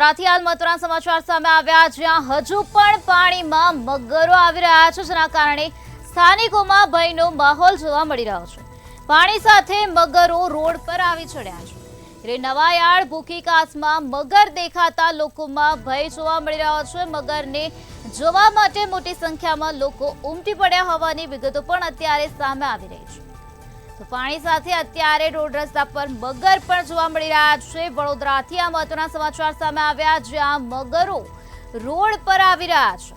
વડોદરાથી હાલ મહત્વના સમાચાર સામે આવ્યા, જ્યાં હજુ પણ પાણીમાં મગરો આવી રહ્યા છે, જેના કારણે સ્થાનિકોમાં ભયનો માહોલ જોવા મળી રહ્યો છે। પાણી સાથે મગરો રોડ પર આવી ચડ્યા છે, એટલે નવાયાર્ડ ભૂખીકાસમાં મગર દેખાતા લોકોમાં ભય જોવા મળી રહ્યો છે। મગરને જોવા માટે મોટી સંખ્યામાં લોકો ઉમટી પડ્યા હોવાની વિગતો પણ અત્યારે સામે આવી રહી છે। તો પાણી સાથે અત્યારે રોડ રસ્તા પર મગર પણ જોવા મળી રહ્યા છે। વડોદરાથી આ મહત્વના સમાચાર સામે આવ્યા, જ્યાં મગરો રોડ પર આવી રહ્યા છે।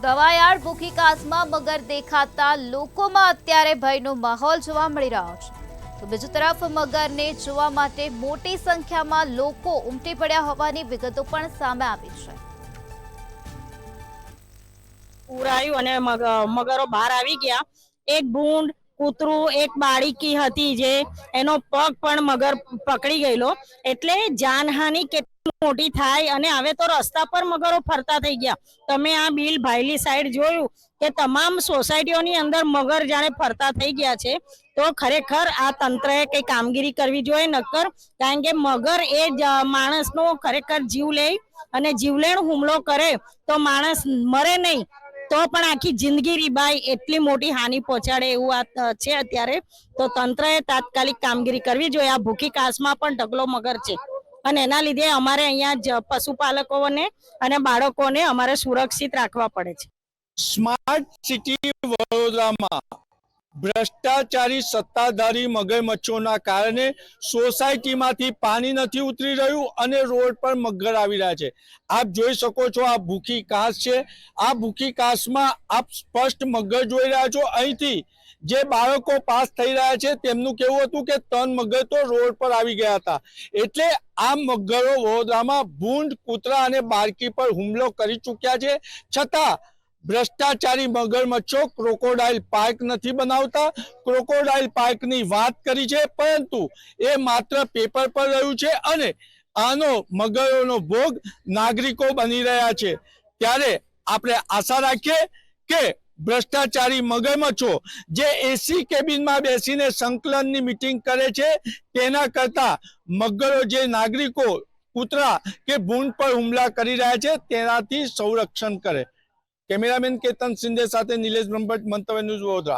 નવાયાર્ડ ભૂખીકાસમાં મગર દેખાતા લોકોમાં અત્યારે ભયનો માહોલ જોવા મળી રહ્યો છે। તો બીજી તરફ મગરને જોવા માટે મોટી સંખ્યામાં લોકો ઉમટી પડ્યા હોવાની વિગતો પણ સામે આવી છે। પૂર આવ્યું અને મગરો બહાર આવી ગયા। એક ભૂંડ, કૂતરું, એક બાળકી હતી, જે એનો પગ પણ મગર પકડી ગયેલો, એટલે જાનહાનિ કેટલી મોટી થાય। અને હવે તો રસ્તા પર મગરો ફરતા થઈ ગયા। તમે આ બિલ ભાઈલી સાઈડ જોયું કે તમામ સોસાયટીઓની અંદર મગર જાણે ફરતા થઈ ગયા છે। તો ખરેખર આ તંત્રએ કઈ કામગીરી કરવી જોઈએ નક્કર, કારણ કે મગર એ માણસનો ખરેખર જીવ લે અને જીવલેણ હુમલો કરે તો માણસ મરે નહીં તો પણ આખી જિંદગી રીબાય, એટલી મોટી હાનિ પહોંચાડે એવું આ છે અત્યારે। તો તંત્રએ તાત્કાલિક કામગીરી કરવી જોઈએ। આ ભૂખીકાસમાં પણ ઢગલો મગર છે અને એના લીધે અમારે અહીંયા પશુપાલકોને અને બાળકોને અમારે સુરક્ષિત રાખવા પડે છે। સ્માર્ટ સિટી વડોદરામાં ભ્રષ્ટાચારી સત્તાધારી મગરમચ્છોના કારણે સોસાયટીમાંથી પાણી નથી ઉતરી રહ્યું અને રોડ પર મગર આવી રહ્યા છે। આપ જોઈ શકો છો, આ ભૂખી કાસ છે। આ ભૂખી કાસમાં આપ સ્પષ્ટ મગર જોઈ રહ્યા છો। અહીંથી જે બાળકો પાસ થઈ રહ્યા છે તેમનું કહેવું હતું કે 3 મગર તો રોડ પર આવી ગયા હતા। એટલે આ મગરો વડોદરામાં ભૂંડ, કૂતરા અને બાળકી પર હુમલો કરી ચૂક્યા છે, છતાં ભ્રષ્ટાચારી મગરમચ્છો ક્રોકોડાઇલ પાર્ક નથી બનાવતા। ક્રોકોડાઇલ પાર્કની વાત કરી છે, પરંતુ એ માત્ર પેપર પર રહ્યું છે અને આનો મગરોનો ભોગ નાગરિકો બની રહ્યા છે। ત્યારે આપણે આશા રાખીએ કે ભ્રષ્ટાચારી મગરમચ્છો જે એસી કેબિનમાં બેસીને સંકલનની મીટિંગ કરે છે, તેના કરતા મગરો જે નાગરિકો, કૂતરા કે ભૂંડ પર હુમલા કરી રહ્યા છે તેનાથી સંરક્ષણ કરે। કેમેરામેન કેતન સિંધે સાથે નિલેશ બ્રહ્મભટ્ટ, મંતવ્ય ન્યૂઝ, વડોદરા।